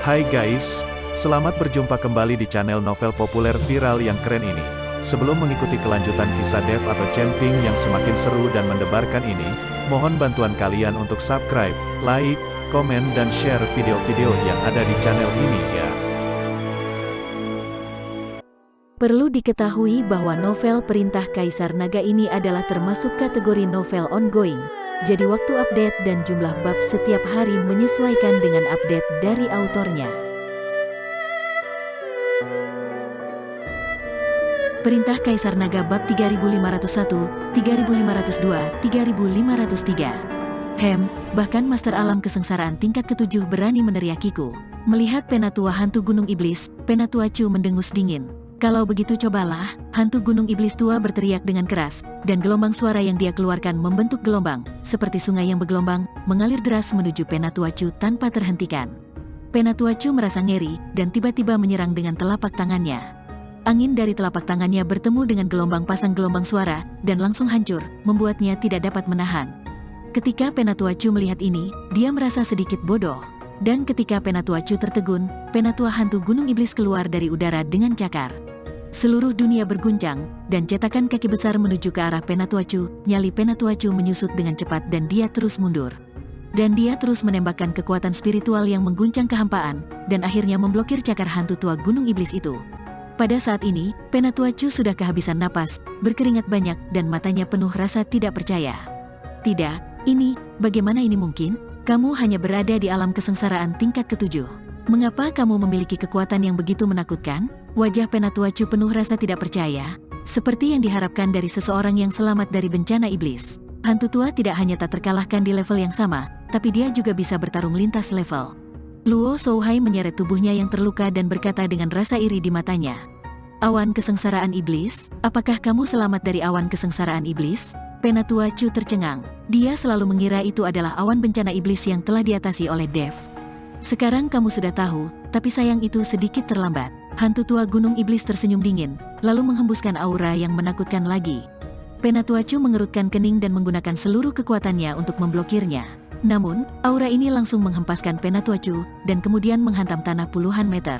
Hai guys, selamat berjumpa kembali di channel novel populer viral yang keren ini. Sebelum mengikuti kelanjutan kisah Dev atau Cenping yang semakin seru dan mendebarkan ini, mohon bantuan kalian untuk subscribe, like, komen dan share video-video yang ada di channel ini ya. Perlu diketahui bahwa novel Perintah Kaisar Naga ini adalah termasuk kategori novel ongoing. Jadi waktu update dan jumlah bab setiap hari menyesuaikan dengan update dari autornya. Perintah Kaisar Naga bab 3501, 3502, 3503. Bahkan Master Alam Kesengsaraan tingkat ke-7 berani meneriakiku. Melihat Penatua hantu Gunung Iblis, Penatua Chu mendengus dingin. Kalau begitu cobalah, hantu Gunung Iblis tua berteriak dengan keras, dan gelombang suara yang dia keluarkan membentuk gelombang, seperti sungai yang bergelombang, mengalir deras menuju Penatua Chu tanpa terhentikan. Penatua Chu merasa ngeri, dan tiba-tiba menyerang dengan telapak tangannya. Angin dari telapak tangannya bertemu dengan gelombang pasang gelombang suara, dan langsung hancur, membuatnya tidak dapat menahan. Ketika Penatua Chu melihat ini, dia merasa sedikit bodoh. Dan ketika Penatua Chu tertegun, Penatua hantu Gunung Iblis keluar dari udara dengan cakar. Seluruh dunia berguncang, dan cetakan kaki besar menuju ke arah Penatua Chu. Nyali Penatua Chu menyusut dengan cepat dan dia terus mundur. Dan dia terus menembakkan kekuatan spiritual yang mengguncang kehampaan, dan akhirnya memblokir cakar hantu tua Gunung Iblis itu. Pada saat ini, Penatua Chu sudah kehabisan napas, berkeringat banyak, dan matanya penuh rasa tidak percaya. Tidak, bagaimana ini mungkin? Kamu hanya berada di alam kesengsaraan tingkat ke-7. Mengapa kamu memiliki kekuatan yang begitu menakutkan? Wajah Penatua Chu penuh rasa tidak percaya, seperti yang diharapkan dari seseorang yang selamat dari bencana iblis. Hantu tua tidak hanya tak terkalahkan di level yang sama, tapi dia juga bisa bertarung lintas level. Luo Shouhai menyeret tubuhnya yang terluka dan berkata dengan rasa iri di matanya. Awan kesengsaraan iblis, apakah kamu selamat dari awan kesengsaraan iblis? Penatua Chu tercengang. Dia selalu mengira itu adalah awan bencana iblis yang telah diatasi oleh Dev. Sekarang kamu sudah tahu, tapi sayang itu sedikit terlambat. Hantu tua Gunung Iblis tersenyum dingin, lalu menghembuskan aura yang menakutkan lagi. Penatua Chu mengerutkan kening dan menggunakan seluruh kekuatannya untuk memblokirnya. Namun, aura ini langsung menghempaskan Penatua Chu, dan kemudian menghantam tanah puluhan meter.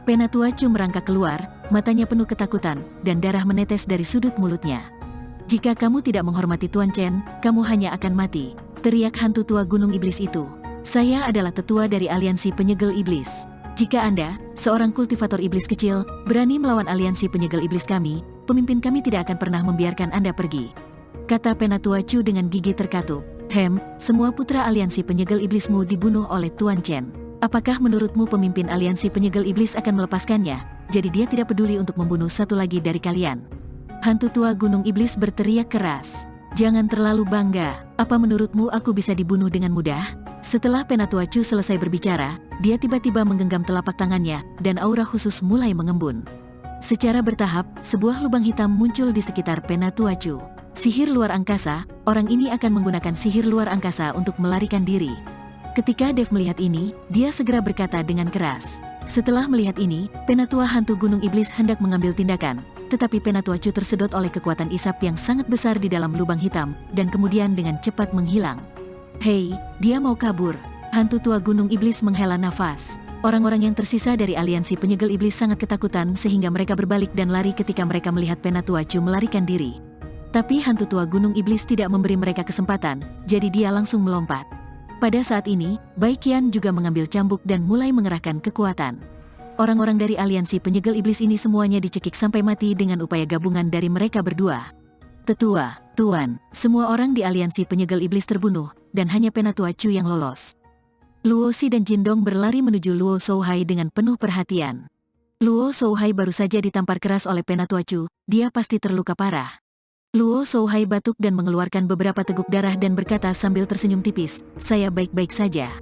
Penatua Chu merangkak keluar, matanya penuh ketakutan, dan darah menetes dari sudut mulutnya. Jika kamu tidak menghormati Tuan Chen, kamu hanya akan mati, teriak hantu tua Gunung Iblis itu. Saya adalah tetua dari aliansi penyegel iblis. Jika Anda, seorang kultivator iblis kecil, berani melawan aliansi penyegel iblis kami, pemimpin kami tidak akan pernah membiarkan Anda pergi. Kata Penatua Chu dengan gigi terkatup. Semua putra aliansi penyegel iblismu dibunuh oleh Tuan Chen. Apakah menurutmu pemimpin aliansi penyegel iblis akan melepaskannya? Jadi dia tidak peduli untuk membunuh satu lagi dari kalian. Hantu tua Gunung Iblis berteriak keras. Jangan terlalu bangga, apa menurutmu aku bisa dibunuh dengan mudah? Setelah Penatua Chu selesai berbicara, dia tiba-tiba menggenggam telapak tangannya, dan aura khusus mulai mengembun. Secara bertahap, sebuah lubang hitam muncul di sekitar Penatua Chu. Sihir luar angkasa, orang ini akan menggunakan sihir luar angkasa untuk melarikan diri. Ketika Dev melihat ini, dia segera berkata dengan keras. Setelah melihat ini, Penatua hantu Gunung Iblis hendak mengambil tindakan, tetapi Penatua Chu tersedot oleh kekuatan isap yang sangat besar di dalam lubang hitam, dan kemudian dengan cepat menghilang. Dia mau kabur. Hantu tua Gunung Iblis menghela nafas. Orang-orang yang tersisa dari aliansi penyegel iblis sangat ketakutan sehingga mereka berbalik dan lari ketika mereka melihat Penatua Chu melarikan diri. Tapi hantu tua Gunung Iblis tidak memberi mereka kesempatan, jadi dia langsung melompat. Pada saat ini, Bai Qian juga mengambil cambuk dan mulai mengerahkan kekuatan. Orang-orang dari aliansi penyegel iblis ini semuanya dicekik sampai mati dengan upaya gabungan dari mereka berdua. Tetua, Tuan, semua orang di aliansi penyegel iblis terbunuh, dan hanya Penatua Chu yang lolos. Luo Xi dan Jindong berlari menuju Luo Shouhai dengan penuh perhatian. Luo Shouhai baru saja ditampar keras oleh Penatua Chu, dia pasti terluka parah. Luo Shouhai batuk dan mengeluarkan beberapa teguk darah dan berkata sambil tersenyum tipis, saya baik-baik saja.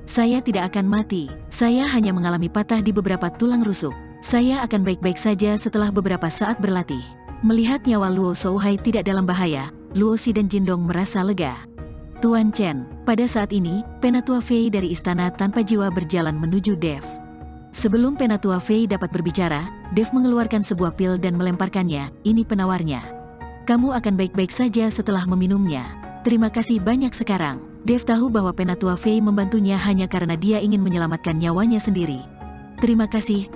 Saya tidak akan mati, saya hanya mengalami patah di beberapa tulang rusuk. Saya akan baik-baik saja setelah beberapa saat berlatih. Melihat nyawa Luo Shouhai tidak dalam bahaya, Luo Xi dan Jindong merasa lega. Tuan Chen, pada saat ini, Penatua Fei dari istana tanpa jiwa berjalan menuju Dev. Sebelum Penatua Fei dapat berbicara, Dev mengeluarkan sebuah pil dan melemparkannya, ini penawarnya. Kamu akan baik-baik saja setelah meminumnya. Terima kasih banyak sekarang. Dev tahu bahwa Penatua Fei membantunya hanya karena dia ingin menyelamatkan nyawanya sendiri. Terima kasih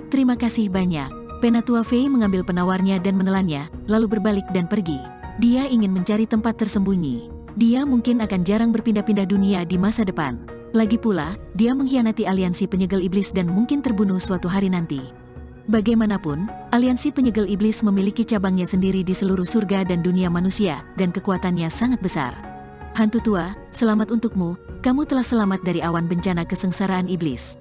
banyak. Penatua Fei mengambil penawarnya dan menelannya, lalu berbalik dan pergi. Dia ingin mencari tempat tersembunyi. Dia mungkin akan jarang berpindah-pindah dunia di masa depan. Lagi pula, dia mengkhianati aliansi penyegel iblis dan mungkin terbunuh suatu hari nanti. Bagaimanapun, aliansi penyegel iblis memiliki cabangnya sendiri di seluruh surga dan dunia manusia, dan kekuatannya sangat besar. Hantu tua, selamat untukmu, kamu telah selamat dari awan bencana kesengsaraan iblis.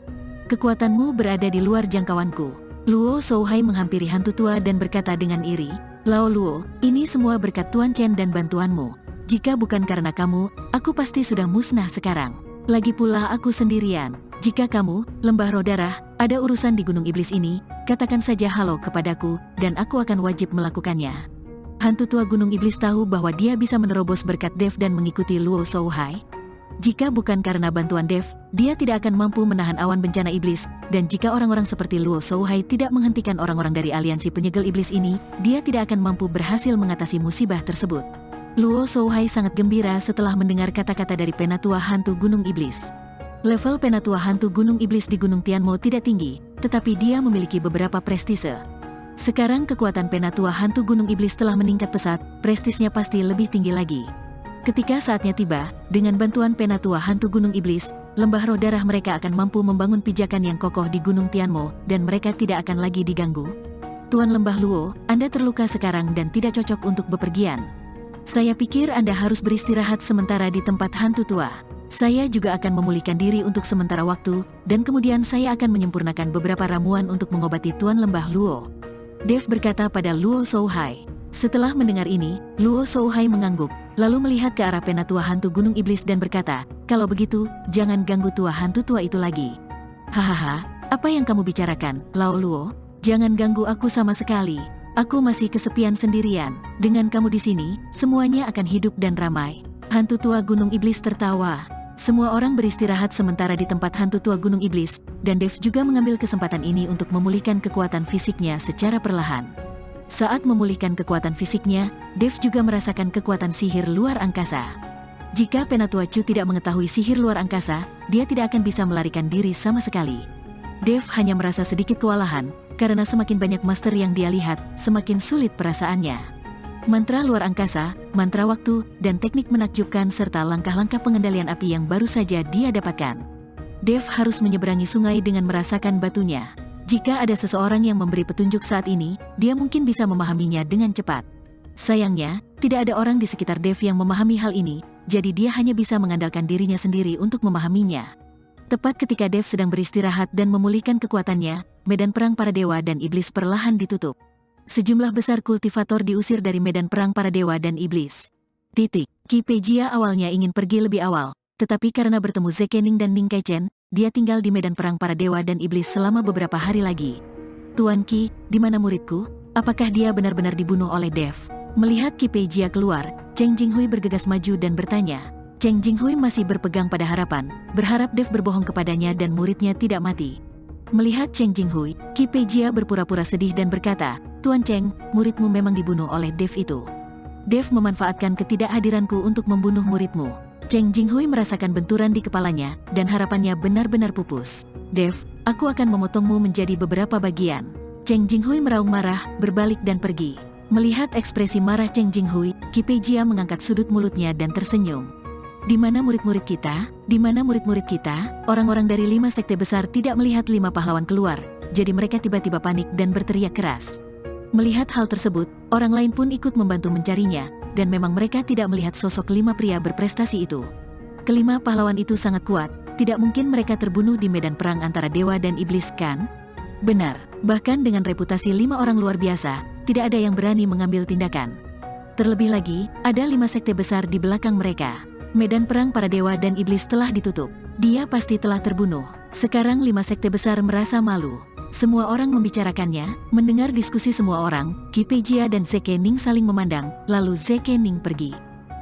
Kekuatanmu berada di luar jangkauanku. Luo Shouhai menghampiri hantu tua dan berkata dengan iri, Lao Luo, ini semua berkat Tuan Chen dan bantuanmu. Jika bukan karena kamu, aku pasti sudah musnah sekarang. Lagi pula aku sendirian. Jika kamu, Lembah Roh Darah, ada urusan di Gunung Iblis ini, katakan saja halo kepadaku, dan aku akan wajib melakukannya. Hantu tua Gunung Iblis tahu bahwa dia bisa menerobos berkat Dev dan mengikuti Luo Shouhai. Jika bukan karena bantuan Dev, dia tidak akan mampu menahan awan bencana iblis, dan jika orang-orang seperti Luo Shouhai tidak menghentikan orang-orang dari aliansi penyegel iblis ini, dia tidak akan mampu berhasil mengatasi musibah tersebut. Luo Shouhai sangat gembira setelah mendengar kata-kata dari Penatua Hantu Gunung Iblis. Level Penatua Hantu Gunung Iblis di Gunung Tianmo tidak tinggi, tetapi dia memiliki beberapa prestise. Sekarang kekuatan Penatua Hantu Gunung Iblis telah meningkat pesat, prestisnya pasti lebih tinggi lagi. Ketika saatnya tiba, dengan bantuan Penatua Hantu Gunung Iblis, Lembah Roh Darah mereka akan mampu membangun pijakan yang kokoh di Gunung Tianmo, dan mereka tidak akan lagi diganggu. Tuan Lembah Luo, Anda terluka sekarang dan tidak cocok untuk bepergian. Saya pikir Anda harus beristirahat sementara di tempat hantu tua. Saya juga akan memulihkan diri untuk sementara waktu, dan kemudian saya akan menyempurnakan beberapa ramuan untuk mengobati Tuan Lembah Luo. Dev berkata pada Luo Shouhai. Setelah mendengar ini, Luo Shouhai mengangguk, lalu melihat ke arah Penatua Hantu Gunung Iblis dan berkata, kalau begitu, jangan ganggu tua hantu tua itu lagi. Hahaha, apa yang kamu bicarakan, Lao Luo? Jangan ganggu aku sama sekali. Aku masih kesepian sendirian. Dengan kamu di sini, semuanya akan hidup dan ramai. Hantu tua Gunung Iblis tertawa. Semua orang beristirahat sementara di tempat hantu tua Gunung Iblis, dan Dev juga mengambil kesempatan ini untuk memulihkan kekuatan fisiknya secara perlahan. Saat memulihkan kekuatan fisiknya, Dev juga merasakan kekuatan sihir luar angkasa. Jika Penatua Chu tidak mengetahui sihir luar angkasa, dia tidak akan bisa melarikan diri sama sekali. Dev hanya merasa sedikit kewalahan, karena semakin banyak master yang dia lihat, semakin sulit perasaannya. Mantra luar angkasa, mantra waktu, dan teknik menakjubkan serta langkah-langkah pengendalian api yang baru saja dia dapatkan. Dev harus menyeberangi sungai dengan merasakan batunya. Jika ada seseorang yang memberi petunjuk saat ini, dia mungkin bisa memahaminya dengan cepat. Sayangnya, tidak ada orang di sekitar Dev yang memahami hal ini, jadi dia hanya bisa mengandalkan dirinya sendiri untuk memahaminya. Tepat ketika Dev sedang beristirahat dan memulihkan kekuatannya, medan perang para dewa dan iblis perlahan ditutup. Sejumlah besar kultivator diusir dari medan perang para dewa dan iblis. Qi Peijia awalnya ingin pergi lebih awal, tetapi karena bertemu Zekening dan Ning Kaichen, dia tinggal di medan perang para dewa dan iblis selama beberapa hari lagi. Tuan Qi, di mana muridku? Apakah dia benar-benar dibunuh oleh Dev? Melihat Qi Peijia keluar, Cheng Jinghui bergegas maju dan bertanya. Cheng Jinghui masih berpegang pada harapan, berharap Dev berbohong kepadanya dan muridnya tidak mati. Melihat Cheng Jinghui, Qi Peijia berpura-pura sedih dan berkata, Tuan Cheng, muridmu memang dibunuh oleh Dev itu. Dev memanfaatkan ketidakhadiranku untuk membunuh muridmu. Cheng Jinghui merasakan benturan di kepalanya, dan harapannya benar-benar pupus. Dev, aku akan memotongmu menjadi beberapa bagian. Cheng Jinghui meraung marah, berbalik dan pergi. Melihat ekspresi marah Cheng Jinghui, Qi Peijia mengangkat sudut mulutnya dan tersenyum. Di mana murid-murid kita? Di mana murid-murid kita? Orang-orang dari 5 sekte besar tidak melihat 5 pahlawan keluar, jadi mereka tiba-tiba panik dan berteriak keras. Melihat hal tersebut, orang lain pun ikut membantu mencarinya, dan memang mereka tidak melihat sosok 5 pria berprestasi itu. Kelima pahlawan itu sangat kuat, tidak mungkin mereka terbunuh di medan perang antara dewa dan iblis kan? Benar, bahkan dengan reputasi 5 orang luar biasa, tidak ada yang berani mengambil tindakan. Terlebih lagi, ada 5 sekte besar di belakang mereka. Medan perang para dewa dan iblis telah ditutup. Dia pasti telah terbunuh. Sekarang 5 sekte besar merasa malu. Semua orang membicarakannya, mendengar diskusi semua orang, Qi Peijia dan Zekening saling memandang, lalu Zekening pergi.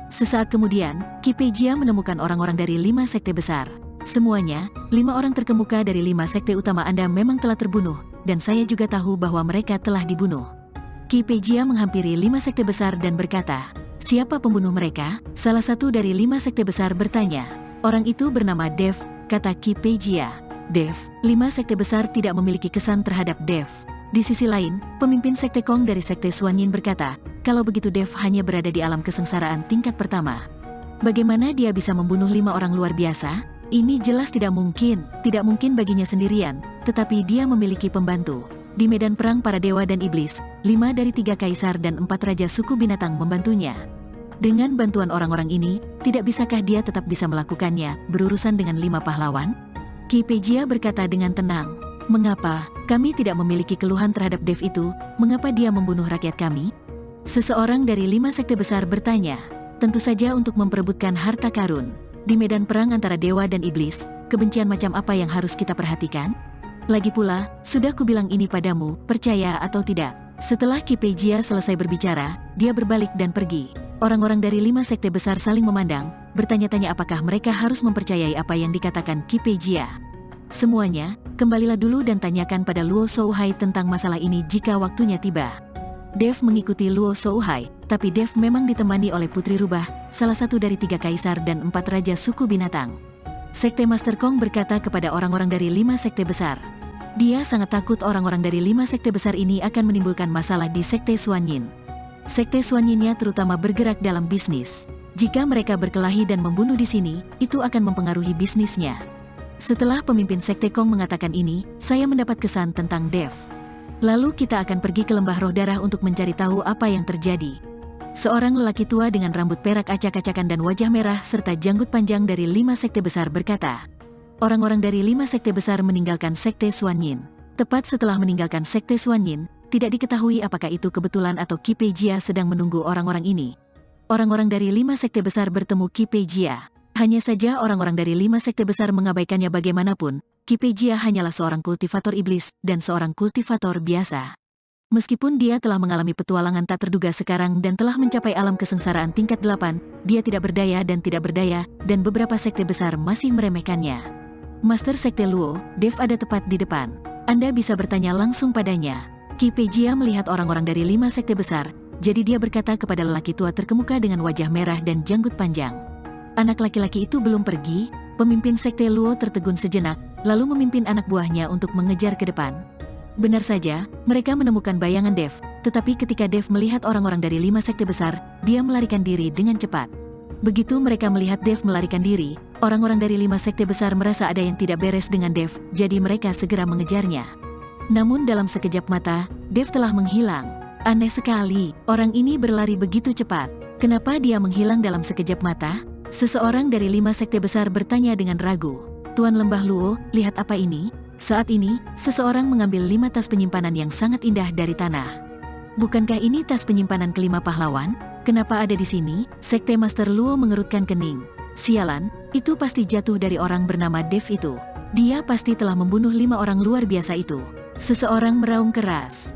Sesaat kemudian, Qi Peijia menemukan orang-orang dari 5 sekte besar. Semuanya, 5 orang terkemuka dari 5 sekte utama Anda memang telah terbunuh, dan saya juga tahu bahwa mereka telah dibunuh. Qi Peijia menghampiri 5 sekte besar dan berkata, siapa pembunuh mereka? Salah satu dari 5 sekte besar bertanya. Orang itu bernama Dev, kata Ki Pei-jia. Dev, 5 sekte besar tidak memiliki kesan terhadap Dev. Di sisi lain, pemimpin sekte Kong dari sekte Xuanyin berkata, kalau begitu Dev hanya berada di alam kesengsaraan tingkat pertama. Bagaimana dia bisa membunuh 5 orang luar biasa? Ini jelas tidak mungkin baginya sendirian, tetapi dia memiliki pembantu. Di medan perang para dewa dan iblis, 5 dari 3 kaisar dan 4 raja suku binatang membantunya. Dengan bantuan orang-orang ini, tidak bisakah dia tetap bisa melakukannya, berurusan dengan 5 pahlawan? Ki Pei-jia berkata dengan tenang, mengapa kami tidak memiliki keluhan terhadap Dev itu, mengapa dia membunuh rakyat kami? Seseorang dari 5 sekte besar bertanya, tentu saja untuk memperebutkan harta karun. Di medan perang antara dewa dan iblis, kebencian macam apa yang harus kita perhatikan? Lagi pula, sudah kubilang ini padamu, percaya atau tidak. Setelah Ki Pei-jia selesai berbicara, dia berbalik dan pergi. Orang-orang dari 5 sekte besar saling memandang, bertanya-tanya apakah mereka harus mempercayai apa yang dikatakan Ki Pei-jia. Semuanya, kembalilah dulu dan tanyakan pada Luo Shouhai tentang masalah ini jika waktunya tiba. Dev mengikuti Luo Shouhai, tapi Dev memang ditemani oleh Putri Rubah, salah satu dari 3 kaisar dan 4 raja suku binatang. Sekte Master Kong berkata kepada orang-orang dari 5 sekte besar. Dia sangat takut orang-orang dari 5 sekte besar ini akan menimbulkan masalah di sekte Xuanyin. Sekte Xuanyinnya terutama bergerak dalam bisnis. Jika mereka berkelahi dan membunuh di sini, itu akan mempengaruhi bisnisnya. Setelah pemimpin sekte Kong mengatakan ini, saya mendapat kesan tentang Dev. Lalu kita akan pergi ke lembah roh darah untuk mencari tahu apa yang terjadi. Seorang lelaki tua dengan rambut perak acak-acakan dan wajah merah serta janggut panjang dari 5 sekte besar berkata, orang-orang dari 5 sekte besar meninggalkan sekte Xuanyin. Tepat setelah meninggalkan sekte Xuanyin, tidak diketahui apakah itu kebetulan atau Ki Pei-jia sedang menunggu orang-orang ini. Orang-orang dari 5 sekte besar bertemu Ki Pei-jia. Hanya saja orang-orang dari 5 sekte besar mengabaikannya bagaimanapun, Ki Pei-jia hanyalah seorang kultivator iblis dan seorang kultivator biasa. Meskipun dia telah mengalami petualangan tak terduga sekarang dan telah mencapai alam kesengsaraan tingkat 8, dia tidak berdaya dan beberapa sekte besar masih meremehkannya. Master Sekte Luo, Dev ada tepat di depan. Anda bisa bertanya langsung padanya. Ki Pei-jia melihat orang-orang dari 5 sekte besar, jadi dia berkata kepada lelaki tua terkemuka dengan wajah merah dan janggut panjang. Anak laki-laki itu belum pergi. Pemimpin Sekte Luo tertegun sejenak, lalu memimpin anak buahnya untuk mengejar ke depan. Benar saja, mereka menemukan bayangan Dev, tetapi ketika Dev melihat orang-orang dari 5 sekte besar, dia melarikan diri dengan cepat. Begitu mereka melihat Dev melarikan diri, orang-orang dari 5 sekte besar merasa ada yang tidak beres dengan Dev, jadi mereka segera mengejarnya. Namun dalam sekejap mata, Dev telah menghilang. Aneh sekali, orang ini berlari begitu cepat. Kenapa dia menghilang dalam sekejap mata? Seseorang dari 5 sekte besar bertanya dengan ragu. Tuan Lembah Luo, lihat apa ini? Saat ini, seseorang mengambil 5 tas penyimpanan yang sangat indah dari tanah. Bukankah ini tas penyimpanan kelima pahlawan? Kenapa ada di sini? Sekte Master Luo mengerutkan kening. Sialan, itu pasti jatuh dari orang bernama Dev itu. Dia pasti telah membunuh 5 orang luar biasa itu. Seseorang meraung keras.